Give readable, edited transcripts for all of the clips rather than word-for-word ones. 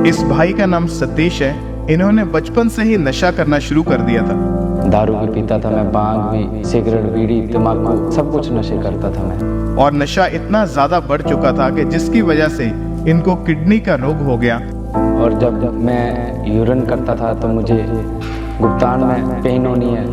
इस भाई का नाम सतीश है। इन्होंने बचपन से ही नशा करना शुरू कर दिया था। दारू भी पीता था मैं, भांग भी, सिगरेट, बीड़ी, तम्बाकू, सब कुछ नशे करता था मैं। और नशा इतना ज्यादा बढ़ चुका था कि जिसकी वजह से इनको किडनी का रोग हो गया। और जब मैं यूरिन करता था तो मुझे गुप्तान में पेन होनी है।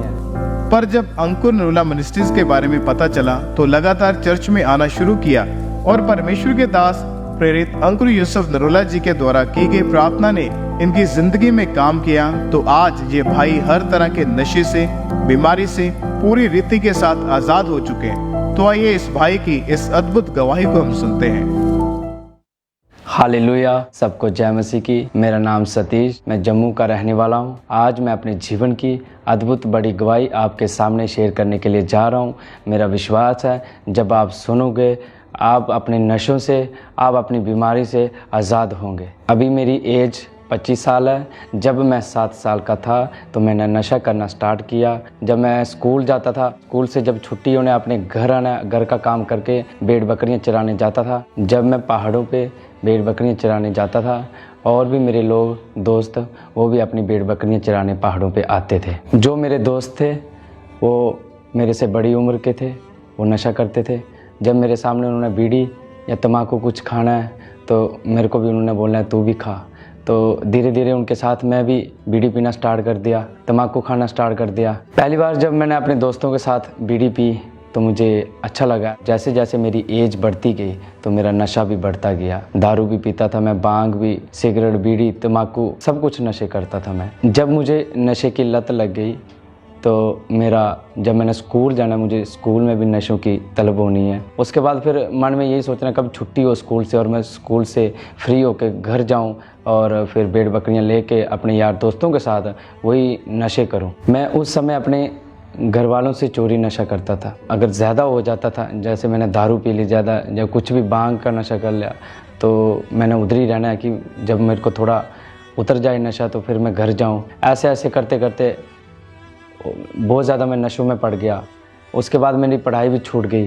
पर जब अंकुर नरोला मिनिस्ट्रीज के बारे में पता चला तो लगातार चर्च में आना शुरू किया और परमेश्वर के दास प्रेरित अंकुर यूसुफ नरोला जी के द्वारा की गई प्रार्थना ने इनकी जिंदगी में काम किया। तो आज ये भाई हर तरह के नशे से, बीमारी से पूरी रीति के साथ आजाद हो चुके हैं। तो आइए इस भाई की इस अद्भुत गवाही को हम सुनते हैं। हालेलुया, सबको जय मसीह की। मेरा नाम सतीश, मैं जम्मू का रहने वाला हूँ। आज मैं अपने जीवन की अद्भुत बड़ी गवाही आपके सामने शेयर करने के लिए जा रहा हूँ। मेरा विश्वास है जब आप सुनोगे आप अपने नशों से, आप अपनी बीमारी से आज़ाद होंगे। अभी मेरी एज 25 साल है। जब मैं 7 साल का था तो मैंने नशा करना स्टार्ट किया। जब मैं स्कूल जाता था, स्कूल से जब छुट्टी होने अपने घर आना, घर का काम करके भेड़ बकरियां चराने जाता था। जब मैं पहाड़ों पे भेड़ बकरियां चराने जाता था और भी मेरे लोग दोस्त वो भी अपनी भेड़ बकरियां चराने पहाड़ों पे आते थे। जो मेरे दोस्त थे वो मेरे से बड़ी उम्र के थे, वो नशा करते थे। जब मेरे सामने उन्होंने बीड़ी या तम्बाकू कुछ खाना है तो मेरे को भी उन्होंने बोलना है तू भी खा। तो धीरे धीरे उनके साथ मैं भी बीड़ी पीना स्टार्ट कर दिया, तम्बाकू खाना स्टार्ट कर दिया। पहली बार जब मैंने अपने दोस्तों के साथ बीड़ी पी तो मुझे अच्छा लगा। जैसे जैसे मेरी एज बढ़ती गई तो मेरा नशा भी बढ़ता गया। दारू भी पीता था मैं, भांग भी, सिगरेट, बीड़ी, तम्बाकू, सब कुछ नशे करता था मैं। जब मुझे नशे की लत लग गई तो जब मैंने स्कूल जाना, मुझे स्कूल में भी नशों की तलब होनी है। उसके बाद फिर मन में यही सोचना कब छुट्टी हो स्कूल से और मैं स्कूल से फ्री होकर घर जाऊं और फिर भेड़ बकरियां लेके अपने यार दोस्तों के साथ वही नशे करूं। मैं उस समय अपने घर वालों से चोरी नशा करता था। अगर ज़्यादा हो जाता था, जैसे मैंने दारू पी ली ज़्यादा या कुछ भी भांग का नशा कर लिया, तो मैंने उधर ही रहना है कि जब मेरे को थोड़ा उतर जाए नशा तो फिर मैं घर जाऊँ। ऐसे ऐसे करते करते बहुत ज़्यादा मैं नशों में पड़ गया। उसके बाद मेरी पढ़ाई भी छूट गई।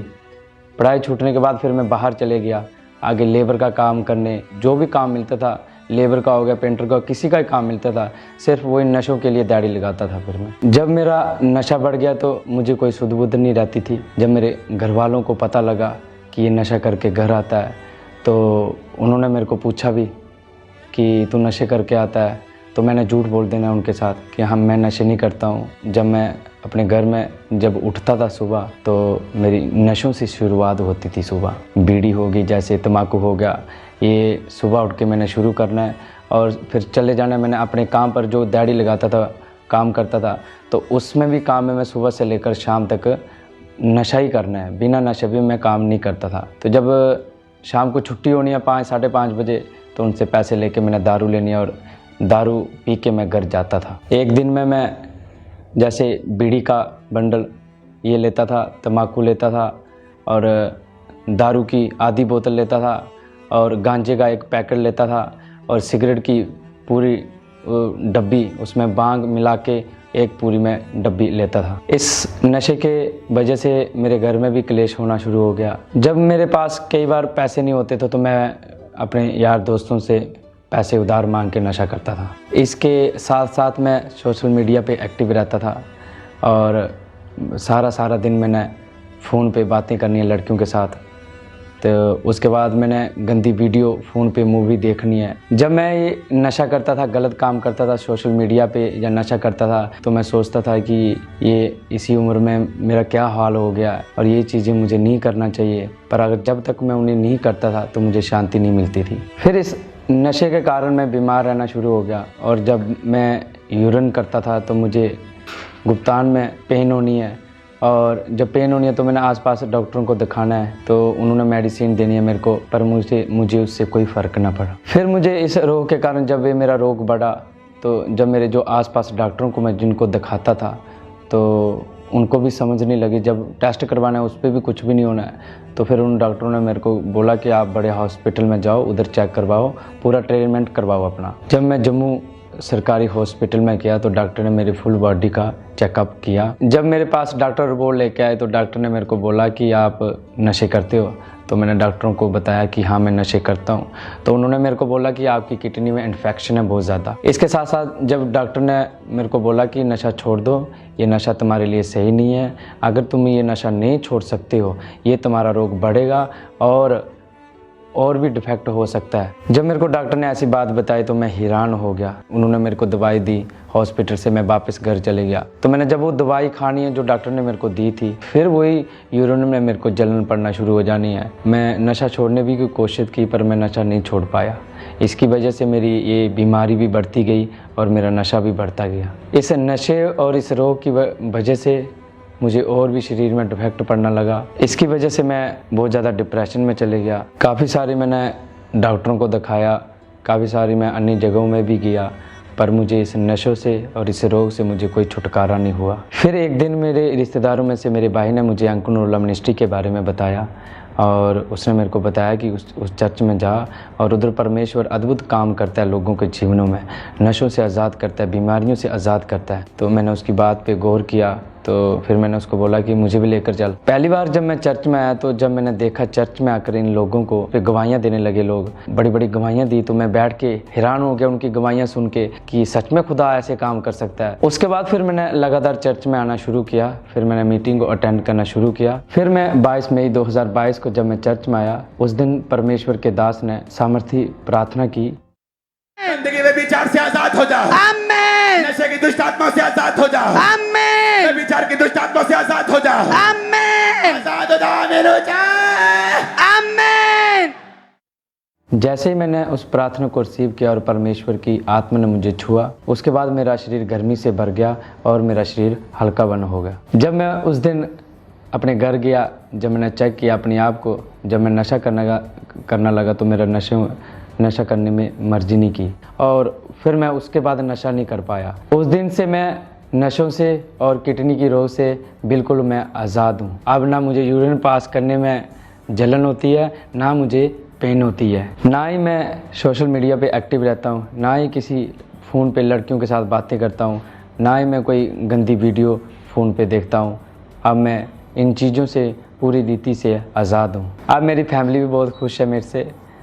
पढ़ाई छूटने के बाद फिर मैं बाहर चले गया आगे लेबर का काम करने। जो भी काम मिलता था, लेबर का हो गया, पेंटर का, किसी का ही काम मिलता था, सिर्फ वही नशों के लिए दिहाड़ी लगाता था। फिर मैं जब मेरा नशा बढ़ गया तो मुझे कोई सुध बुध नहीं रहती थी। जब मेरे घर वालों को पता लगा कि ये नशा करके घर आता है तो उन्होंने मेरे को पूछा भी कि तू नशे करके आता है। तो मैंने झूठ बोल देना उनके साथ कि हाँ मैं नशे नहीं करता हूँ। जब मैं अपने घर में जब उठता था सुबह तो मेरी नशों से शुरुआत होती थी। सुबह बीड़ी होगी, जैसे तम्बाकू हो गया, ये सुबह उठ के मैंने शुरू करना है और फिर चले जाना। मैंने अपने काम पर जो दिहाड़ी लगाता था, काम करता था, तो उसमें भी काम में मैं सुबह से लेकर शाम तक नशा ही करना है। बिना नशे भी मैं काम नहीं करता था। तो जब शाम को छुट्टी होनी है 5 साढ़े 5 बजे तो उनसे पैसे लेके मैंने दारू लेनी है और दारू पी के मैं घर जाता था। एक दिन में मैं जैसे बीड़ी का बंडल ये लेता था, तम्बाकू लेता था और दारू की आधी बोतल लेता था और गांजे का एक पैकेट लेता था और सिगरेट की पूरी डब्बी, उसमें भांग मिला के एक पूरी में डब्बी लेता था। इस नशे के वजह से मेरे घर में भी क्लेश होना शुरू हो गया। जब मेरे पास कई बार पैसे नहीं होते थे तो मैं अपने यार दोस्तों से पैसे उधार मांग के नशा करता था। इसके साथ साथ मैं सोशल मीडिया पे एक्टिव रहता था और सारा दिन मैंने फ़ोन पे बातें करनी है लड़कियों के साथ। तो उसके बाद मैंने गंदी वीडियो फ़ोन पे मूवी देखनी है। जब मैं ये नशा करता था, गलत काम करता था सोशल मीडिया पे या नशा करता था तो मैं सोचता था कि ये इसी उम्र में मेरा क्या हाल हो गया और ये चीज़ें मुझे नहीं करना चाहिए। पर अगर जब तक मैं उन्हें नहीं करता था तो मुझे शांति नहीं मिलती थी। फिर इस नशे के कारण मैं बीमार रहना शुरू हो गया और जब मैं यूरिन करता था तो मुझे गुप्तान में पेन होनी है और जब पेन होनी है तो मैंने आसपास डॉक्टरों को दिखाना है तो उन्होंने मेडिसिन देनी है मेरे को, पर मुझे उससे कोई फ़र्क ना पड़ा। फिर मुझे इस रोग के कारण जब ये मेरा रोग बढ़ा तो जब मेरे जो आसपास डॉक्टरों को मैं जिनको दिखाता था तो उनको भी समझ नहीं लगी। जब टेस्ट करवाना है उस पर भी कुछ भी नहीं होना है तो फिर उन डॉक्टरों ने मेरे को बोला कि आप बड़े हॉस्पिटल में जाओ, उधर चेक करवाओ, पूरा ट्रीटमेंट करवाओ अपना। जब मैं जम्मू सरकारी हॉस्पिटल में गया तो डॉक्टर ने मेरी फुल बॉडी का चेकअप किया। जब मेरे पास डॉक्टर रिपोर्ट लेके आए तो डॉक्टर ने मेरे को बोला कि आप नशे करते हो। तो मैंने डॉक्टरों को बताया कि हाँ मैं नशे करता हूँ। तो उन्होंने मेरे को बोला कि आपकी किडनी में इन्फेक्शन है बहुत ज़्यादा। इसके साथ साथ जब डॉक्टर ने मेरे को बोला कि नशा छोड़ दो, ये नशा तुम्हारे लिए सही नहीं है, अगर तुम ये नशा नहीं छोड़ सकते हो ये तुम्हारा रोग बढ़ेगा और भी डिफेक्ट हो सकता है। जब मेरे को डॉक्टर ने ऐसी बात बताई तो मैं हैरान हो गया। उन्होंने मेरे को दवाई दी, हॉस्पिटल से मैं वापस घर चले गया। तो मैंने जब वो दवाई खानी है जो डॉक्टर ने मेरे को दी थी, फिर वही यूरिन में मेरे को जलन पड़ना शुरू हो जानी है। मैं नशा छोड़ने की कोशिश की पर मैं नशा नहीं छोड़ पाया। इसकी वजह से मेरी ये बीमारी भी बढ़ती गई और मेरा नशा भी बढ़ता गया। इस नशे और इस रोग की वजह से मुझे और भी शरीर में डिफेक्ट पड़ना लगा। इसकी वजह से मैं बहुत ज़्यादा डिप्रेशन में चले गया। काफ़ी सारे मैंने डॉक्टरों को दिखाया, काफ़ी सारी मैं अन्य जगहों में भी गया, पर मुझे इस नशों से और इस रोग से मुझे कोई छुटकारा नहीं हुआ। फिर एक दिन मेरे रिश्तेदारों में से मेरे भाई ने मुझे अंकुर नरूला मिनिस्ट्री के बारे में बताया और उसने मेरे को बताया कि उस चर्च में जा और उधर परमेश्वर अद्भुत काम करता है, लोगों के जीवनों में नशों से आज़ाद करता है, बीमारियों से आज़ाद करता है। तो मैंने उसकी बात पे गौर किया। तो फिर मैंने उसको बोला कि मुझे भी लेकर चल। पहली बार जब मैं चर्च में आया तो जब मैंने देखा चर्च में आकर इन लोगों को फिर गवाहियाँ देने लगे, लोग बड़ी बड़ी गवाहियाँ दी, तो मैं बैठ के हैरान हो गया उनकी गवाहियाँ सुन के कि सच में खुदा ऐसे काम कर सकता है। उसके बाद फिर मैंने लगातार चर्च में आना शुरू किया। फिर मैंने मीटिंग को अटेंड करना शुरू किया। फिर मैं 22 मई 2022 को जब मैं चर्च में आया, उस दिन परमेश्वर के दास ने सामर्थी प्रार्थना की, जिंदगी में विचार से आजाद हो जाओ, आमीन। नशे की दुष्ट आत्मा से आजाद हो जाओ, आमीन। विचार की दुष्ट आत्मा से आजाद हो जाओ, आमीन। आजाद हो जाओ, आमीन हो जाओ, आमीन। जैसे ही मैंने उस प्रार्थना को रिसीव किया और परमेश्वर की आत्मा ने मुझे छुआ, उसके बाद मेरा शरीर गर्मी से भर गया और मेरा शरीर हल्का बन हो गया। जब मैं उस दिन अपने घर गया, जब मैंने चेक किया अपने आप को, जब मैं नशा करना लगा तो मेरा नशा करने में मर्जी नहीं की और फिर मैं उसके बाद नशा नहीं कर पाया। उस दिन से मैं नशों से और किडनी की रोग से बिल्कुल मैं आज़ाद हूँ। अब ना मुझे यूरिन पास करने में जलन होती है, ना मुझे पेन होती है, ना ही मैं सोशल मीडिया पे एक्टिव रहता हूँ, ना ही किसी फ़ोन पे लड़कियों के साथ बातें करता हूँ, ना ही मैं कोई गंदी वीडियो फ़ोन पे देखता हूँ। अब मैं इन चीज़ों से पूरी रीति से आज़ाद हूँ। अब मेरी फैमिली भी बहुत खुश है मेरे से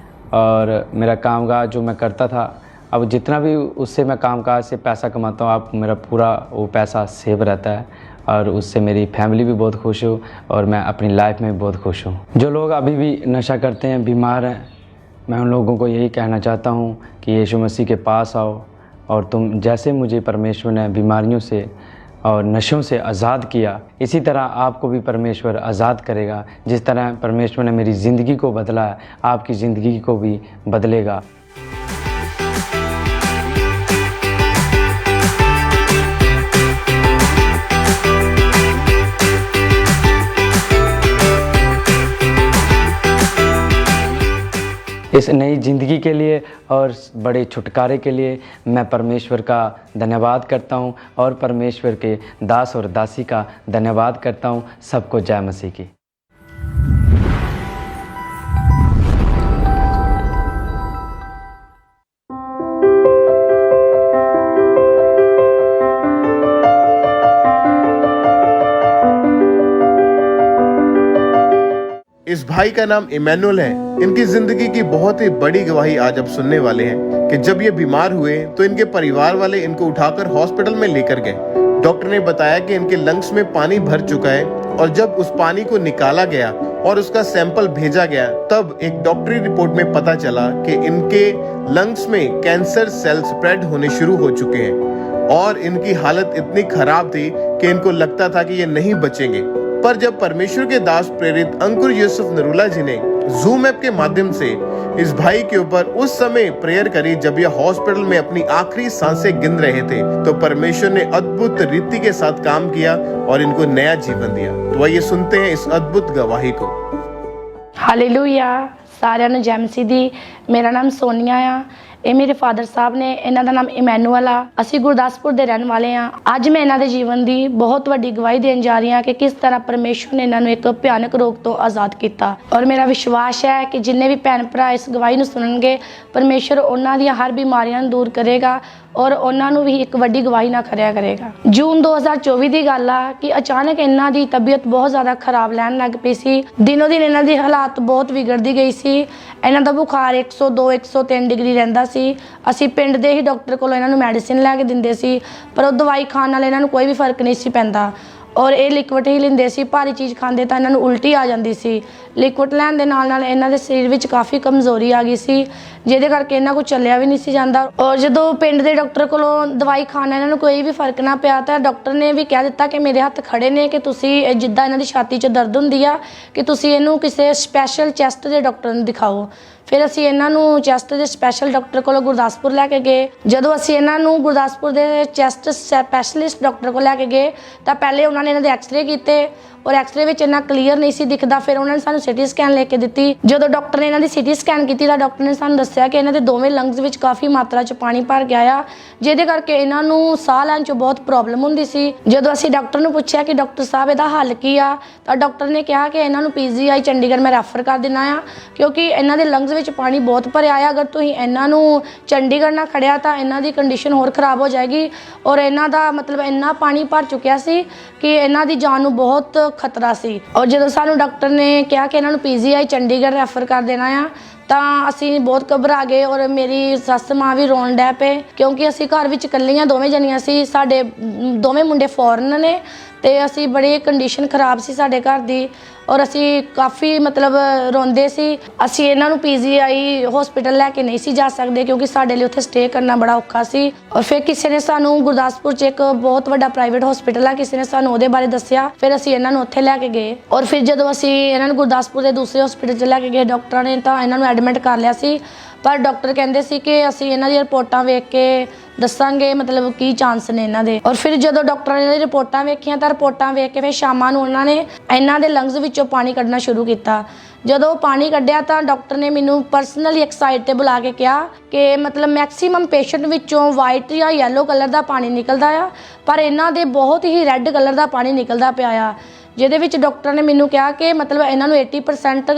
और मेरा कामकाज जो मैं करता था, अब जितना भी उससे मैं कामकाज से पैसा कमाता हूँ, अब मेरा पूरा वो पैसा सेव रहता है और उससे मेरी फैमिली भी बहुत खुश हो और मैं अपनी लाइफ में भी बहुत खुश हूँ। जो लोग अभी भी नशा करते हैं, बीमार हैं, मैं उन लोगों को यही कहना चाहता हूँ कि यीशु मसीह के पास आओ और तुम जैसे मुझे परमेश्वर ने बीमारियों से और नशों से आज़ाद किया, इसी तरह आपको भी परमेश्वर आज़ाद करेगा। जिस तरह परमेश्वर ने मेरी ज़िंदगी को बदला है, आपकी ज़िंदगी को भी बदलेगा। इस नई ज़िंदगी के लिए और बड़े छुटकारे के लिए मैं परमेश्वर का धन्यवाद करता हूं और परमेश्वर के दास और दासी का धन्यवाद करता हूं। सबको जय मसीह की। इस भाई का नाम इमैनुअल है। इनकी जिंदगी की बहुत ही बड़ी गवाही आज आप सुनने वाले हैं कि जब ये बीमार हुए तो इनके परिवार वाले इनको उठाकर हॉस्पिटल में लेकर गए। डॉक्टर ने बताया कि इनके लंग्स में पानी भर चुका है और जब उस पानी को निकाला गया और उसका सैंपल भेजा गया तब एक डॉक्टरी रिपोर्ट में पता चला कि इनके लंग्स में कैंसर सेल स्प्रेड होने शुरू हो चुके हैं और इनकी हालत इतनी खराब थी कि इनको लगता था कि ये नहीं बचेंगे। पर जब परमेश्वर के दास प्रेरित अंकुर यूसुफ नरूला जी ने जूम ऐप के माध्यम से इस भाई के ऊपर उस समय प्रेयर करी जब यह हॉस्पिटल में अपनी आखिरी सांसें गिन रहे थे, तो परमेश्वर ने अद्भुत रीति के साथ काम किया और इनको नया जीवन दिया। तो आइए सुनते हैं इस अद्भुत गवाही को। हालेलुया। सारिਆਂ ਨੂੰ ਜੈ ਮਸੀਹ ਦੀ। ਮੇਰਾ ਨਾਮ ਸੋਨੀਆ ਆ। ਇਹ ਮੇਰੇ ਫਾਦਰ ਸਾਹਿਬ ਨੇ, ਇਹਨਾਂ ਦਾ ਨਾਮ ਇਮੈਨੂਅਲ ਆ। ਅਸੀਂ ਗੁਰਦਾਸਪੁਰ ਦੇ ਰਹਿਣ ਵਾਲੇ ਆ। ਅੱਜ ਮੈਂ ਇਹਨਾਂ ਦੇ ਜੀਵਨ ਦੀ ਬਹੁਤ ਵੱਡੀ ਗਵਾਹੀ ਦੇਣ ਜਾ ਰਹੀ ਹਾਂ ਕਿ ਕਿਸ ਤਰ੍ਹਾਂ ਪਰਮੇਸ਼ਵਰ ਨੇ ਇਹਨਾਂ ਨੂੰ ਇੱਕ ਭਿਆਨਕ ਰੋਗ ਤੋਂ ਆਜ਼ਾਦ ਕੀਤਾ ਔਰ ਮੇਰਾ ਵਿਸ਼ਵਾਸ ਹੈ ਕਿ ਜਿੰਨੇ ਵੀ ਭੈਣ ਭਰਾ ਇਸ ਗਵਾਹੀ ਨੂੰ ਸੁਣਨਗੇ, ਪਰਮੇਸ਼ਵਰ ਉਹਨਾਂ ਦੀਆਂ ਹਰ ਬਿਮਾਰੀਆਂ ਨੂੰ ਦੂਰ ਕਰੇਗਾ ਔਰ ਉਹਨਾਂ ਨੂੰ ਵੀ ਇੱਕ ਵੱਡੀ ਗਵਾਹੀ ਨਾ ਕਰਿਆ ਕਰੇਗਾ। ਜੂਨ 2024 ਦੀ ਗੱਲ ਆ ਕਿ ਅਚਾਨਕ ਇਹਨਾਂ ਦੀ ਤਬੀਅਤ ਬਹੁਤ ਜ਼ਿਆਦਾ ਖਰਾਬ ਲੈਣ ਲੱਗ ਪਈ ਸੀ। ਦਿਨੋ ਦਿਨ ਇਹਨਾਂ ਦੀ ਹਾਲਾਤ ਬਹੁਤ ਵਿਗੜਦੀ ਗਈ ਸੀ। ਇਹਨਾਂ ਦਾ ਬੁਖਾਰ 102 103 ਡਿਗਰੀ ਰਹਿੰਦਾ ਸੀ। ਅਸੀਂ ਪਿੰਡ ਦੇ ਹੀ ਡਾਕਟਰ ਕੋਲੋਂ ਇਹਨਾਂ ਨੂੰ ਮੈਡੀਸਿਨ ਲੈ ਕੇ ਦਿੰਦੇ ਸੀ, ਪਰ ਉਹ ਦਵਾਈ ਖਾਣ ਨਾਲ ਇਹਨਾਂ ਨੂੰ ਕੋਈ ਵੀ ਫਰਕ ਨਹੀਂ ਸੀ ਪੈਂਦਾ ਔਰ ਇਹ ਲਿਕਵਿਡ ਹੀ ਲੈਂਦੇ ਸੀ। ਭਾਰੀ ਚੀਜ਼ ਖਾਂਦੇ ਤਾਂ ਇਹਨਾਂ ਨੂੰ ਉਲਟੀ ਆ ਜਾਂਦੀ ਸੀ। ਲਿਕਵਿਡ ਲੈਣ ਦੇ ਨਾਲ ਨਾਲ ਇਹਨਾਂ ਦੇ ਸਰੀਰ ਵਿੱਚ ਕਾਫੀ ਕਮਜ਼ੋਰੀ ਆ ਗਈ ਸੀ, ਜਿਹਦੇ ਕਰਕੇ ਇਹਨਾਂ ਕੋਲ ਚੱਲਿਆ ਵੀ ਨਹੀਂ ਸੀ ਜਾਂਦਾ। ਔਰ ਜਦੋਂ ਪਿੰਡ ਦੇ ਡਾਕਟਰ ਕੋਲੋਂ ਦਵਾਈ ਖਾਣ ਨਾਲ ਇਹਨਾਂ ਨੂੰ ਕੋਈ ਵੀ ਫਰਕ ਨਾ ਪਿਆ ਤਾਂ ਡਾਕਟਰ ਨੇ ਵੀ ਕਹਿ ਦਿੱਤਾ ਕਿ ਮੇਰੇ ਹੱਥ ਖੜੇ ਨੇ ਕਿ ਤੁਸੀਂ ਜਿੱਦਾਂ ਇਹਨਾਂ ਦੀ ਛਾਤੀ 'ਚ ਦਰਦ ਹੁੰਦੀ ਆ ਕਿ ਤੁਸੀਂ ਇਹਨੂੰ ਕਿਸੇ ਸਪੈਸ਼ਲ ਚੈਸਟ ਦੇ ਡਾਕਟਰ ਨੂੰ ਦਿਖਾਓ। ਫਿਰ ਅਸੀਂ ਇਹਨਾਂ ਨੂੰ ਚੈਸਟ ਦੇ ਸਪੈਸ਼ਲ ਡਾਕਟਰ ਕੋਲ ਗੁਰਦਾਸਪੁਰ ਲੈ ਕੇ ਗਏ। ਜਦੋਂ ਅਸੀਂ ਇਹਨਾਂ ਨੂੰ ਗੁਰਦਾਸਪੁਰ ਦੇ ਚੈਸਟ ਸਪੈਸ਼ਲਿਸਟ ਡਾਕਟਰ ਕੋਲ ਲੈ ਕੇ ਗਏ ਤਾਂ ਪਹਿਲੇ ਉਹਨਾਂ ਨੇ ਇਹਨਾਂ ਦੇ ਐਕਸਰੇ ਕੀਤੇ ਔਰ ਐਕਸਰੇ ਵਿੱਚ ਇੰਨਾ ਕਲੀਅਰ ਨਹੀਂ ਸੀ ਦਿਖਦਾ। ਫਿਰ ਉਹਨਾਂ ਨੇ ਸਾਨੂੰ ਸਿਟੀ ਸਕੈਨ ਲੈ ਕੇ ਦਿੱਤੀ। ਜਦੋਂ ਡਾਕਟਰ ਨੇ ਇਹਨਾਂ ਦੀ ਸਿਟੀ ਸਕੈਨ ਕੀਤੀ ਤਾਂ ਡਾਕਟਰ ਨੇ ਸਾਨੂੰ ਦੱਸਿਆ ਕਿ ਇਹਨਾਂ ਦੇ ਦੋਵੇਂ ਲੰਗਸ ਵਿੱਚ ਕਾਫੀ ਮਾਤਰਾ 'ਚ ਪਾਣੀ ਭਰ ਗਿਆ ਆ, ਜਿਹਦੇ ਕਰਕੇ ਇਹਨਾਂ ਨੂੰ ਸਾਹ ਲੈਣ 'ਚ ਬਹੁਤ ਪ੍ਰੋਬਲਮ ਹੁੰਦੀ ਸੀ। ਜਦੋਂ ਅਸੀਂ ਡਾਕਟਰ ਨੂੰ ਪੁੱਛਿਆ ਕਿ ਡਾਕਟਰ ਸਾਹਿਬ ਇਹਦਾ ਹੱਲ ਕੀ ਆ, ਤਾਂ ਡਾਕਟਰ ਨੇ ਕਿਹਾ ਕਿ ਇਹਨਾਂ ਨੂੰ PGI ਚੰਡੀਗੜ੍ਹ ਮੈਂ ਰੈਫਰ ਕਰ ਦੇਣਾ ਆ, ਕਿਉਂਕਿ ਇਹਨਾਂ ਦੇ ਲੰਗਸ ਵਿੱਚ ਪਾਣੀ ਬਹੁਤ ਭਰਿਆ ਆ। ਅਗਰ ਤੁਸੀਂ ਇਹਨਾਂ ਨੂੰ ਚੰਡੀਗੜ੍ਹ ਨਾ ਖੜਿਆ ਤਾਂ ਇਹਨਾਂ ਦੀ ਕੰਡੀਸ਼ਨ ਹੋਰ ਖਰਾਬ ਹੋ ਜਾਏਗੀ ਔਰ ਇਹਨਾਂ ਦਾ ਮਤਲਬ ਇੰਨਾ ਪਾਣੀ ਭਰ ਚੁੱਕਿਆ ਸੀ ਕਿ ਇਹਨਾਂ ਦੀ ਜਾਨ ਨੂੰ ਬਹੁਤ ਖਤਰਾ ਸੀ। ਔਰ ਜਦੋਂ ਸਾਨੂੰ ਡਾਕਟਰ ਨੇ ਕਿਹਾ ਕਿ ਇਹਨਾਂ ਨੂੰ PGI ਚੰਡੀਗੜ੍ਹ ਰੈਫਰ ਕਰ ਦੇਣਾ ਆ ਤਾਂ ਅਸੀਂ ਬਹੁਤ ਘਬਰਾ ਗਏ ਔਰ ਮੇਰੀ ਸੱਸ ਮਾਂ ਵੀ ਰੋਣ ਡੈ ਪਏ, ਕਿਉਂਕਿ ਅਸੀਂ ਘਰ ਵਿੱਚ ਇਕੱਲੀਆਂ ਦੋਵੇਂ ਜਣੀਆਂ ਸੀ। ਸਾਡੇ ਦੋਵੇਂ ਮੁੰਡੇ ਫੋਰਨ ਨੇ ਤੇ ਅਸੀਂ ਬੜੀ ਕੰਡੀਸ਼ਨ ਖਰਾਬ ਸੀ ਸਾਡੇ ਘਰ ਦੀ ਔਰ ਅਸੀਂ ਕਾਫੀ ਮਤਲਬ ਰੋਂਦੇ ਸੀ। ਅਸੀਂ ਇਹਨਾਂ ਨੂੰ PGI ਹਸਪੀਟਲ ਲੈ ਕੇ ਨਹੀਂ ਸੀ ਜਾ ਸਕਦੇ ਕਿਉਂਕਿ ਸਾਡੇ ਲਈ ਉੱਥੇ ਸਟੇ ਕਰਨਾ ਬੜਾ ਔਖਾ ਸੀ। ਔਰ ਫਿਰ ਕਿਸੇ ਨੇ ਸਾਨੂੰ ਗੁਰਦਾਸਪੁਰ 'ਚ ਇੱਕ ਬਹੁਤ ਵੱਡਾ ਪ੍ਰਾਈਵੇਟ ਹਸਪੀਟਲ ਆ, ਕਿਸੇ ਨੇ ਸਾਨੂੰ ਉਹਦੇ ਬਾਰੇ ਦੱਸਿਆ। ਫਿਰ ਅਸੀਂ ਇਹਨਾਂ ਨੂੰ ਉੱਥੇ ਲੈ ਕੇ ਗਏ ਔਰ ਫਿਰ ਜਦੋਂ ਅਸੀਂ ਇਹਨਾਂ ਨੂੰ ਗੁਰਦਾਸਪੁਰ ਦੇ ਦੂਸਰੇ ਹਸਪੀਟਲ 'ਚ ਲੈ ਕੇ ਗਏ, ਡਾਕਟਰਾਂ ਨੇ ਤਾਂ ਇਹਨਾਂ ਨੂੰ ਐਡਮਿਟ ਕਰ ਲਿਆ ਸੀ। ਪਰ ਡਾਕਟਰ ਕਹਿੰਦੇ ਸੀ ਕਿ ਅਸੀਂ ਇਹਨਾਂ ਦੀਆਂ ਰਿਪੋਰਟਾਂ ਵੇਖ ਕੇ ਦੱਸਾਂਗੇ ਮਤਲਬ ਕੀ ਚਾਂਸ ਨੇ ਇਹਨਾਂ ਦੇ। ਔਰ ਫਿਰ ਜਦੋਂ ਡਾਕਟਰਾਂ ਨੇ ਰਿਪੋਰਟਾਂ ਵੇਖੀਆਂ ਤਾਂ ਰਿਪੋਰਟਾਂ ਵੇਖ ਕੇ ਫਿਰ ਸ਼ਾਮਾਂ ਨੂੰ ਉਹਨਾਂ ਨੇ ਇਹਨਾਂ ਦੇ ਲੰਗਸ ਵਿੱਚੋਂ ਪਾਣੀ ਕੱਢਣਾ ਸ਼ੁਰੂ ਕੀਤਾ। ਜਦੋਂ ਪਾਣੀ ਕੱਢਿਆ ਤਾਂ ਡਾਕਟਰ ਨੇ ਮੈਨੂੰ ਪਰਸਨਲੀ ਇੱਕ ਸਾਈਡ ਤੇ ਬੁਲਾ ਕੇ ਕਿਹਾ ਕਿ ਮਤਲਬ ਮੈਕਸਿਮਮ ਪੇਸ਼ੈਂਟ ਵਿੱਚੋਂ ਵਾਈਟ ਜਾਂ ਯੈਲੋ ਕਲਰ ਦਾ ਪਾਣੀ ਨਿਕਲਦਾ ਆ, ਪਰ ਇਹਨਾਂ ਦੇ ਬਹੁਤ ਹੀ ਰੈੱਡ ਕਲਰ ਦਾ ਪਾਣੀ ਨਿਕਲਦਾ ਪਿਆ ਆ, ਜਿਹਦੇ ਵਿੱਚ ਡਾਕਟਰ ਨੇ ਮੈਨੂੰ ਕਿਹਾ ਕਿ ਮਤਲਬ ਇਹਨਾਂ ਨੂੰ 80%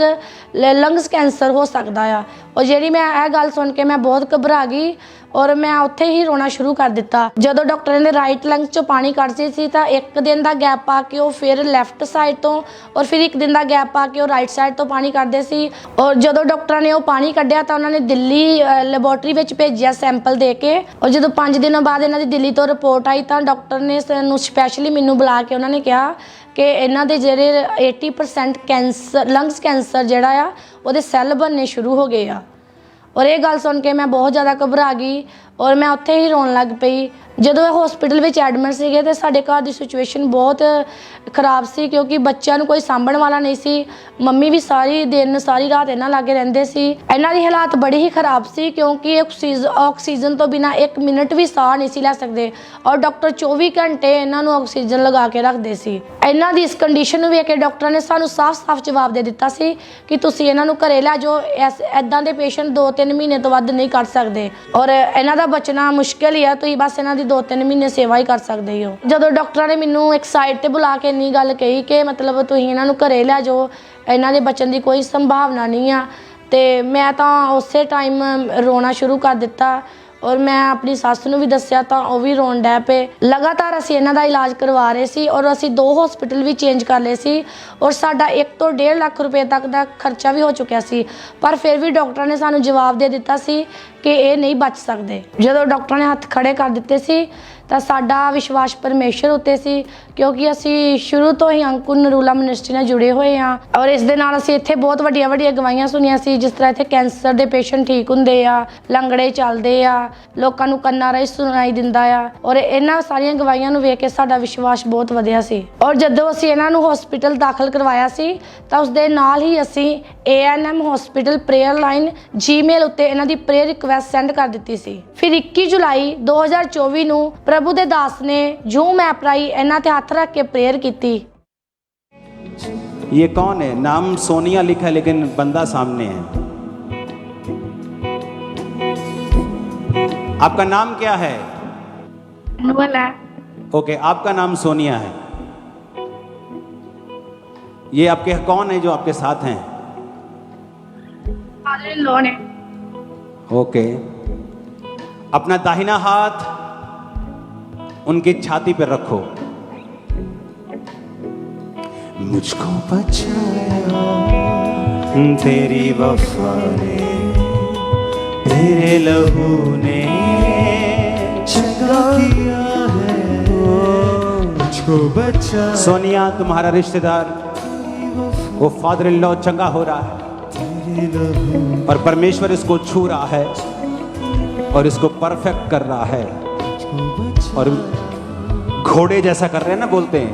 ਲੰਗਸ ਕੈਂਸਰ ਹੋ ਸਕਦਾ ਆ। ਔਰ ਜਿਹੜੀ ਮੈਂ ਇਹ ਗੱਲ ਸੁਣ ਕੇ ਮੈਂ ਬਹੁਤ ਘਬਰਾ ਗਈ ਔਰ ਮੈਂ ਉੱਥੇ ਹੀ ਰੋਣਾ ਸ਼ੁਰੂ ਕਰ ਦਿੱਤਾ। ਜਦੋਂ ਡਾਕਟਰ ਨੇ ਰਾਈਟ ਲੰਗਸ 'ਚੋਂ ਪਾਣੀ ਕੱਢਦੇ ਸੀ ਤਾਂ ਇੱਕ ਦਿਨ ਦਾ ਗੈਪ ਪਾ ਕੇ ਉਹ ਫਿਰ ਲੈਫਟ ਸਾਈਡ ਤੋਂ ਔਰ ਫਿਰ ਇੱਕ ਦਿਨ ਦਾ ਗੈਪ ਪਾ ਕੇ ਉਹ ਰਾਈਟ ਸਾਈਡ ਤੋਂ ਪਾਣੀ ਕੱਢਦੇ ਸੀ। ਔਰ ਜਦੋਂ ਡਾਕਟਰਾਂ ਨੇ ਉਹ ਪਾਣੀ ਕੱਢਿਆ ਤਾਂ ਉਹਨਾਂ ਨੇ ਦਿੱਲੀ ਲੈਬੋਰਟਰੀ ਵਿੱਚ ਭੇਜਿਆ ਸੈਂਪਲ ਦੇ ਕੇ। ਔਰ ਜਦੋਂ 5 ਦਿਨਾਂ ਬਾਅਦ ਇਹਨਾਂ ਦੀ ਦਿੱਲੀ ਤੋਂ ਰਿਪੋਰਟ ਆਈ ਤਾਂ ਡਾਕਟਰ ਨੇ ਸਾਨੂੰ ਸਪੈਸ਼ਲੀ ਮੈਨੂੰ ਬੁਲਾ ਕੇ ਉਹਨਾਂ ਨੇ ਕਿਹਾ ਕਿ ਇਹਨਾਂ ਦੇ ਜਿਹੜੇ 80% ਕੈਂਸਰ ਲੰਗਸ ਕੈਂਸਰ ਜਿਹੜਾ ਆ ਉਹਦੇ ਸੈੱਲ ਬਣਨੇ ਸ਼ੁਰੂ ਹੋ ਗਏ ਆ। ਔਰ ਇਹ ਗੱਲ ਸੁਣ ਕੇ ਮੈਂ ਬਹੁਤ ਜ਼ਿਆਦਾ ਘਬਰਾ ਗਈ ਔਰ ਮੈਂ ਉੱਥੇ ਹੀ ਰੋਣ ਲੱਗ ਪਈ। ਜਦੋਂ ਇਹ ਹਸਪੀਟਲ ਵਿੱਚ ਐਡਮਿਟ ਸੀਗੇ ਤੇ ਸਾਡੇ ਘਰ ਦੀ ਸਿਚੁਏਸ਼ਨ ਬਹੁਤ ਖਰਾਬ ਸੀ ਕਿਉਂਕਿ ਬੱਚਿਆਂ ਨੂੰ ਕੋਈ ਸਾਂਭਣ ਵਾਲਾ ਨਹੀਂ ਸੀ। ਮੰਮੀ ਵੀ ਸਾਰੀ ਦਿਨ ਸਾਰੀ ਰਾਤ ਇਹਨਾਂ ਲਾਗੇ ਰਹਿੰਦੇ ਸੀ। ਇਹਨਾਂ ਦੀ ਹਾਲਾਤ ਬੜੀ ਹੀ ਖਰਾਬ ਸੀ ਕਿਉਂਕਿ ਆਕਸੀਜਨ ਤੋਂ ਬਿਨਾਂ 1 ਮਿੰਟ ਵੀ ਸਾਹ ਨਹੀਂ ਸੀ ਲੈ ਸਕਦੇ ਔਰ ਡਾਕਟਰ 24 ਘੰਟੇ ਇਹਨਾਂ ਨੂੰ ਆਕਸੀਜਨ ਲਗਾ ਕੇ ਰੱਖਦੇ ਸੀ। ਇਹਨਾਂ ਦੀ ਇਸ ਕੰਡੀਸ਼ਨ ਨੂੰ ਵੇਖ ਕੇ ਡਾਕਟਰਾਂ ਨੇ ਸਾਨੂੰ ਸਾਫ਼-ਸਾਫ਼ ਜਵਾਬ ਦੇ ਦਿੱਤਾ ਸੀ ਕਿ ਤੁਸੀਂ ਇਹਨਾਂ ਨੂੰ ਘਰੇ ਲੈ ਜਾਓ, ਇੱਦਾਂ ਦੇ ਪੇਸ਼ੈਂਟ 2-3 ਮਹੀਨੇ ਤੋਂ ਵੱਧ ਨਹੀਂ ਕੱਢ ਸਕਦੇ ਔਰ ਇਹਨਾਂ ਦਾ ਬਚਣਾ ਮੁਸ਼ਕਿਲ ਹੀ ਆ, ਤੁਸੀਂ ਬਸ ਇਹਨਾਂ ਦੀ 2-3 ਮਹੀਨੇ ਸੇਵਾ ਹੀ ਕਰ ਸਕਦੇ ਹੋ। ਜਦੋਂ ਡਾਕਟਰਾਂ ਨੇ ਮੈਨੂੰ ਇੱਕ ਸਾਈਡ ਤੇ ਬੁਲਾ ਕੇ ਇੰਨੀ ਗੱਲ ਕਹੀ ਕਿ ਮਤਲਬ ਤੁਸੀਂ ਇਹਨਾਂ ਨੂੰ ਘਰੇ ਲੈ ਜਾਓ, ਇਹਨਾਂ ਦੇ ਬਚਣ ਦੀ ਕੋਈ ਸੰਭਾਵਨਾ ਨਹੀਂ ਆ, ਤੇ ਮੈਂ ਤਾਂ ਉਸੇ ਟਾਈਮ ਰੋਣਾ ਸ਼ੁਰੂ ਕਰ ਦਿੱਤਾ ਔਰ ਮੈਂ ਆਪਣੀ ਸੱਸ ਨੂੰ ਵੀ ਦੱਸਿਆ ਤਾਂ ਉਹ ਵੀ ਰੋਣ ਡੈ ਪਏ। ਲਗਾਤਾਰ ਅਸੀਂ ਇਹਨਾਂ ਦਾ ਇਲਾਜ ਕਰਵਾ ਰਹੇ ਸੀ ਔਰ ਅਸੀਂ 2 ਹਸਪੀਟਲ ਵੀ ਚੇਂਜ ਕਰ ਲਏ ਸੀ ਔਰ ਸਾਡਾ 1 ਤੋਂ 1.5 ਲੱਖ ਰੁਪਏ ਤੱਕ ਦਾ ਖਰਚਾ ਵੀ ਹੋ ਚੁੱਕਿਆ ਸੀ, ਪਰ ਫਿਰ ਵੀ ਡਾਕਟਰਾਂ ਨੇ ਸਾਨੂੰ ਜਵਾਬ ਦੇ ਦਿੱਤਾ ਸੀ ਕਿ ਇਹ ਨਹੀਂ ਬਚ ਸਕਦੇ। ਜਦੋਂ ਡਾਕਟਰਾਂ ਨੇ ਹੱਥ ਖੜੇ ਕਰ ਦਿੱਤੇ ਸੀ ਤਾਂ ਸਾਡਾ ਵਿਸ਼ਵਾਸ ਪਰਮੇਸ਼ਰ ਉੱਤੇ ਸੀ ਕਿਉਂਕਿ ਅਸੀਂ ਸ਼ੁਰੂ ਤੋਂ ਹੀ ਅੰਕੁਰ ਨਰੂਲਾ ਮਿਨਿਸਟਰੀ ਨਾਲ ਜੁੜੇ ਹੋਏ ਹਾਂ ਔਰ ਇਸ ਦੇ ਨਾਲ ਅਸੀਂ ਇੱਥੇ ਬਹੁਤ ਵੱਡੀਆਂ ਗਵਾਹੀਆਂ ਸੁਣੀਆਂ ਸੀ, ਜਿਸ ਤਰ੍ਹਾਂ ਇੱਥੇ ਕੈਂਸਰ ਦੇ ਪੇਸ਼ੈਂਟ ਠੀਕ ਹੁੰਦੇ ਆ, ਲੰਗੜੇ ਚੱਲਦੇ ਆ, ਲੋਕਾਂ ਨੂੰ ਕੰਨਾਂ ਰਾਹੀਂ ਸੁਣਾਈ ਦਿੰਦਾ ਆ ਔਰ ਇਹਨਾਂ ਸਾਰੀਆਂ ਗਵਾਹੀਆਂ ਨੂੰ ਵੇਖ ਕੇ ਸਾਡਾ ਵਿਸ਼ਵਾਸ ਬਹੁਤ ਵਧਿਆ ਸੀ। ਔਰ ਜਦੋਂ ਅਸੀਂ ਇਹਨਾਂ ਨੂੰ ਹਸਪੀਟਲ ਦਾਖਲ ਕਰਵਾਇਆ ਸੀ ਤਾਂ ਉਸ ਦੇ ਨਾਲ ਹੀ ਅਸੀਂ ANM hospital prayer line Gmail ਉੱਤੇ ਇਹਨਾਂ ਦੀ ਪ੍ਰੇਅਰ ਰਿਕੁਐਸਟ ਸੈਂਡ ਕਰ ਦਿੱਤੀ ਸੀ। ਫਿਰ 21 ਜੁਲਾਈ 2024 ਨੂੰ प्रभु दे दास ने जूम ऐप राही इन्हां ते हथ रख के प्रेयर की। ये कौन है? नाम सोनिया लिखा है लेकिन बंदा सामने है। आपका नाम क्या है? ओके, आपका नाम सोनिया है। ये आपके कौन है जो आपके साथ हैं? फादर इन लॉ ने। ओके, अपना दाहिना हाथ उनकी छाती पर रखो। मुझको बचाया तेरी वफा ने, तेरे लहू ने चंगा किया है, मुझको बचा। सोनिया तुम्हारा रिश्तेदार वो फादर इन लॉ चंगा हो रहा है और परमेश्वर इसको छू रहा है और इसको परफेक्ट कर रहा है और घोड़े जैसा कर रहे हैं ना, बोलते हैं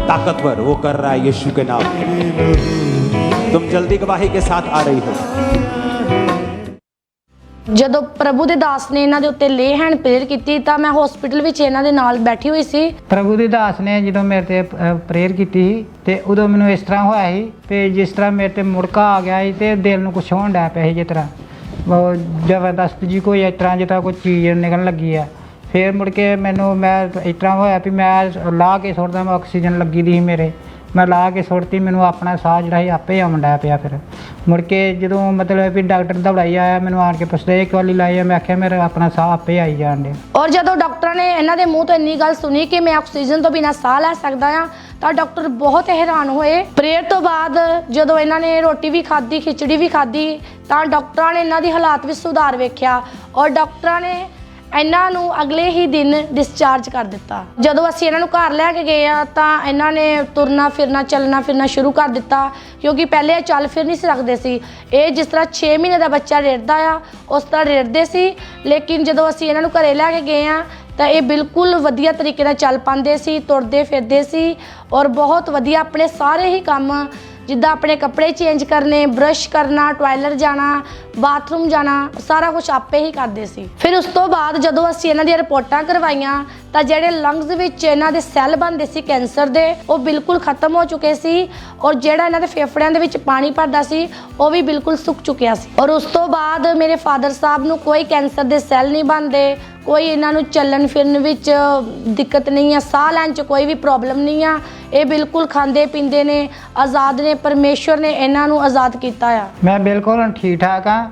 ताकतवर, वो कर रहा है यीशु के नाम में। तुम जल्दी गवाही के साथ आ रही हो। ਜਦੋਂ ਪ੍ਰਭੂ ਦੇ ਦਾਸ ਨੇ ਇਹਨਾਂ ਦੇ ਉੱਤੇ ਲੇ ਹੈਂਡ ਪ੍ਰੇਅਰ ਕੀਤੀ ਤਾਂ ਮੈਂ ਹਸਪੀਟਲ ਵਿੱਚ ਇਹਨਾਂ ਦੇ ਨਾਲ ਬੈਠੀ ਹੋਈ ਸੀ। ਪ੍ਰਭੂ ਦੇ ਦਾਸ ਨੇ ਜਦੋਂ ਮੇਰੇ ਤੇ ਪ੍ਰੇਅਰ ਕੀਤੀ ਸੀ ਤੇ ਉਦੋਂ ਮੈਨੂੰ ਇਸ ਤਰ੍ਹਾਂ ਹੋਇਆ ਸੀ ਤੇ ਜਿਸ ਤਰ੍ਹਾਂ ਮੇਰੇ ਤੇ ਮੁੜਕਾ ਆ ਗਿਆ ਸੀ ਤੇ ਦਿਲ ਨੂੰ ਕੁਛ ਹੋਣ ਡਿਆ ਪਿਆ ਸੀ, ਜਿਸ ਤਰ੍ਹਾਂ ਬਹੁਤ ਜ਼ਬਰਦਸਤ ਜੀ ਕੋਈ ਇਸ ਤਰ੍ਹਾਂ ਜਿੱਦਾਂ ਕੋਈ ਚੀਜ਼ ਨਿਕਲਣ ਲੱਗੀ ਆ। ਫਿਰ ਮੁੜ ਕੇ ਮੈਨੂੰ ਮੈਂ ਇਸ ਤਰ੍ਹਾਂ ਹੋਇਆ ਵੀ ਮੈਂ ਲਾ ਕੇ ਸੁੱਟਦਾ, ਮੈਂ ਆਕਸੀਜਨ ਲੱਗੀ ਦੀ ਸੀ ਮੇਰੇ, ਮੈਂ ਲਾ ਕੇ ਸੁੱਟਤੀ, ਮੈਨੂੰ ਆਪਣਾ ਸਾਹ ਜਿਹੜਾ ਸੀ ਆਪੇ ਆਉਣ ਡਿਆ ਪਿਆ। ਫਿਰ ਮੁੜ ਕੇ ਜਦੋਂ ਮਤਲਬ ਵੀ ਡਾਕਟਰ ਦੌੜਾਈ ਆਇਆ, ਮੈਨੂੰ ਆਣ ਕੇ ਪੁੱਛਦੇ ਇੱਕ ਵਾਲੀ ਲਾਈ ਆ, ਮੈਂ ਆਖਿਆ ਮੇਰਾ ਆਪਣਾ ਸਾਹ ਆਪੇ ਆਈ ਜਾਣ ਡਿਆ। ਔਰ ਜਦੋਂ ਡਾਕਟਰਾਂ ਨੇ ਇਹਨਾਂ ਦੇ ਮੂੰਹ ਤੋਂ ਇੰਨੀ ਗੱਲ ਸੁਣੀ ਕਿ ਮੈਂ ਆਕਸੀਜਨ ਤੋਂ ਬਿਨਾਂ ਸਾਹ ਲੈ ਸਕਦਾ ਆ ਤਾਂ ਡਾਕਟਰ ਬਹੁਤ ਹੈਰਾਨ ਹੋਏ। ਪ੍ਰੇਅਰ ਤੋਂ ਬਾਅਦ ਜਦੋਂ ਇਹਨਾਂ ਨੇ ਰੋਟੀ ਵੀ ਖਾਧੀ, ਖਿਚੜੀ ਵੀ ਖਾਧੀ ਤਾਂ ਡਾਕਟਰਾਂ ਨੇ ਇਹਨਾਂ ਦੀ ਹਾਲਾਤ ਵਿੱਚ ਸੁਧਾਰ ਵੇਖਿਆ ਔਰ ਡਾਕਟਰਾਂ ਨੇ ਇਹਨਾਂ ਨੂੰ ਅਗਲੇ ਹੀ ਦਿਨ ਡਿਸਚਾਰਜ ਕਰ ਦਿੱਤਾ। ਜਦੋਂ ਅਸੀਂ ਇਹਨਾਂ ਨੂੰ ਘਰ ਲੈ ਕੇ ਗਏ ਆ ਤਾਂ ਇਹਨਾਂ ਨੇ ਤੁਰਨਾ ਫਿਰਨਾ, ਚੱਲਣਾ ਫਿਰਨਾ ਸ਼ੁਰੂ ਕਰ ਦਿੱਤਾ ਕਿਉਂਕਿ ਪਹਿਲੇ ਇਹ ਚੱਲ ਫਿਰ ਨਹੀਂ ਸਕਦੇ ਸੀ। ਇਹ ਜਿਸ ਤਰ੍ਹਾਂ 6 ਮਹੀਨੇ ਦਾ ਬੱਚਾ ਰੇੜਦਾ ਆ ਉਸ ਤਰ੍ਹਾਂ ਰੇੜਦੇ ਸੀ, ਲੇਕਿਨ ਜਦੋਂ ਅਸੀਂ ਇਹਨਾਂ ਨੂੰ ਘਰੇ ਲੈ ਕੇ ਗਏ ਆ ਤਾਂ ਇਹ ਬਿਲਕੁਲ ਵਧੀਆ ਤਰੀਕੇ ਨਾਲ ਚੱਲ ਪਾਉਂਦੇ ਸੀ, ਤੁਰਦੇ ਫਿਰਦੇ ਸੀ ਔਰ ਬਹੁਤ ਵਧੀਆ ਆਪਣੇ ਸਾਰੇ ਹੀ ਕੰਮ ਜਿੱਦਾਂ ਆਪਣੇ ਕੱਪੜੇ ਚੇਂਜ ਕਰਨੇ, ਬਰਸ਼ ਕਰਨਾ, ਟਾਇਲਟ ਜਾਣਾ, ਬਾਥਰੂਮ ਜਾਣਾ, ਸਾਰਾ ਕੁਝ ਆਪੇ ਹੀ ਕਰਦੇ ਸੀ। ਫਿਰ ਉਸ ਤੋਂ ਬਾਅਦ ਜਦੋਂ ਅਸੀਂ ਇਹਨਾਂ ਦੀਆਂ ਰਿਪੋਰਟਾਂ ਕਰਵਾਈਆਂ ਤਾਂ ਜਿਹੜੇ ਲੰਗਸ ਵਿੱਚ ਇਹਨਾਂ ਦੇ ਸੈੱਲ ਬਣਦੇ ਸੀ ਕੈਂਸਰ ਦੇ ਉਹ ਬਿਲਕੁਲ ਖਤਮ ਹੋ ਚੁੱਕੇ ਸੀ ਔਰ ਜਿਹੜਾ ਇਹਨਾਂ ਦੇ ਫੇਫੜਿਆਂ ਦੇ ਵਿੱਚ ਪਾਣੀ ਭਰਦਾ ਸੀ ਉਹ ਵੀ ਬਿਲਕੁਲ ਸੁੱਕ ਚੁੱਕਿਆ ਸੀ। ਔਰ ਉਸ ਤੋਂ ਬਾਅਦ ਮੇਰੇ ਫਾਦਰ ਸਾਹਿਬ ਨੂੰ ਕੋਈ ਕੈਂਸਰ ਦੇ ਸੈੱਲ ਨਹੀਂ ਬਣਦੇ, ਕੋਈ ਇਹਨਾਂ ਨੂੰ ਚੱਲਣ ਫਿਰਨ ਵਿੱਚ ਦਿੱਕਤ ਨਹੀਂ ਆ, ਸਾਹ ਲੈਣ 'ਚ ਕੋਈ ਵੀ ਪ੍ਰੋਬਲਮ ਨਹੀਂ ਆ। ਇਹ ਬਿਲਕੁਲ ਖਾਂਦੇ ਪੀਂਦੇ ਨੇ, ਆਜ਼ਾਦ ਨੇ, ਪਰਮੇਸ਼ਵਰ ਨੇ ਇਹਨਾਂ ਨੂੰ ਆਜ਼ਾਦ ਕੀਤਾ ਆ। ਮੈਂ ਬਿਲਕੁਲ ਹੁਣ ਠੀਕ ਠਾਕ ਆ,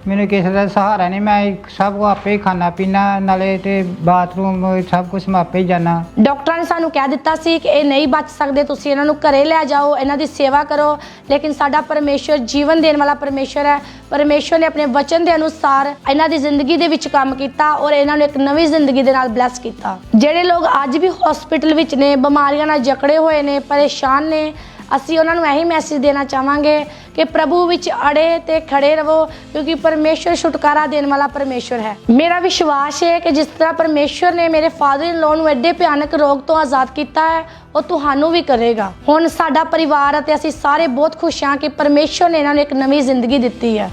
ਮੈਨੂੰ ਕਿਸੇ ਦਾ ਸਹਾਰਾ ਨਹੀਂ, ਮੈਂ ਸਭ ਕੁਝ ਆਪੇ ਹੀ ਖਾਣਾ ਪੀਣਾ, ਨਾਲੇ ਤੇ ਬਾਥਰੂਮ ਸਭ ਕੁਝ ਮੈਂ ਆਪੇ ਹੀ ਜਾਣਾ। ਡਾਕਟਰਾਂ ਨੇ ਸਾਨੂੰ ਕਹਿ ਦਿੱਤਾ ਸੀ ਕਿ ਇਹ ਨਹੀਂ ਬਚ ਸਕਦੇ, ਤੁਸੀਂ ਇਹਨਾਂ ਨੂੰ ਘਰੇ ਲੈ ਜਾਓ, ਇਹਨਾਂ ਦੀ ਸੇਵਾ ਕਰੋ, ਲੇਕਿਨ ਸਾਡਾ ਪਰਮੇਸ਼ਵਰ ਜੀਵਨ ਦੇਣ ਵਾਲਾ ਪਰਮੇਸ਼ਵਰ ਹੈ। ਪਰਮੇਸ਼ਵਰ ਨੇ ਆਪਣੇ ਵਚਨ ਦੇ ਅਨੁਸਾਰ ਇਹਨਾਂ ਦੀ ਜ਼ਿੰਦਗੀ ਦੇ ਵਿੱਚ ਕੰਮ ਕੀਤਾ ਔਰ ਇਹਨਾਂ ਨੂੰ ਇੱਕ ਨਵੀਂ ਜ਼ਿੰਦਗੀ ਦੇ ਨਾਲ ਬਲੈਸ ਕੀਤਾ। ਜਿਹੜੇ ਲੋਕ ਅੱਜ ਵੀ ਹਸਪੀਟਲ ਵਿੱਚ ਨੇ, ਬਿਮਾਰੀਆਂ ਨਾਲ ਜਕੜੇ ਹੋਏ ਨੇ, ਪਰੇਸ਼ਾਨ ਨੇ, ਅਸੀਂ ਉਹਨਾਂ ਨੂੰ ਇਹੀ ਮੈਸੇਜ ਦੇਣਾ ਚਾਹਾਂਗੇ ਕਿ ਪ੍ਰਭੂ ਵਿੱਚ ਅੜੇ ਤੇ ਖੜੇ ਰਹੋ ਕਿਉਂਕਿ ਪਰਮੇਸ਼ਵਰ ਛੁਟਕਾਰਾ ਦੇਣ ਵਾਲਾ ਪਰਮੇਸ਼ਵਰ ਹੈ। ਮੇਰਾ ਵਿਸ਼ਵਾਸ ਹੈ ਕਿ ਜਿਸ ਤਰ੍ਹਾਂ ਪਰਮੇਸ਼ਵਰ ਨੇ ਮੇਰੇ ਫਾਦਰ ਇਨ ਲॉ ਨੂੰ ਐਡੇ ਭਿਆਨਕ ਰੋਗ ਤੋਂ ਆਜ਼ਾਦ ਕੀਤਾ ਹੈ ਉਹ ਤੁਹਾਨੂੰ ਵੀ ਕਰੇਗਾ। ਹੁਣ ਸਾਡਾ ਪਰਿਵਾਰ ਅਤੇ ਅਸੀਂ ਸਾਰੇ ਬਹੁਤ ਖੁਸ਼ ਹਾਂ ਕਿ ਪਰਮੇਸ਼ਵਰ ਨੇ ਇਹਨਾਂ ਨੂੰ ਇੱਕ ਨਵੀਂ ਜ਼ਿੰਦਗੀ ਦਿੱਤੀ ਹੈ।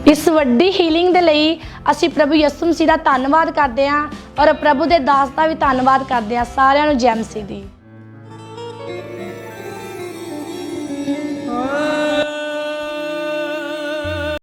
ਇਸ ਵੱਡੀ ਹੀਲਿੰਗ ਦੇ ਲਈ ਅਸੀਂ ਪ੍ਰਭੂ ਯਿਸੂ ਮਸੀਹ ਦਾ ਧੰਨਵਾਦ ਕਰਦੇ ਹਾਂ ਔਰ ਪ੍ਰਭੂ ਦੇ ਦਾਸ ਦਾ ਵੀ ਧੰਨਵਾਦ ਕਰਦੇ ਹਾਂ। ਸਾਰਿਆਂ ਨੂੰ ਜੈ ਮਸੀਹ ਦੀ।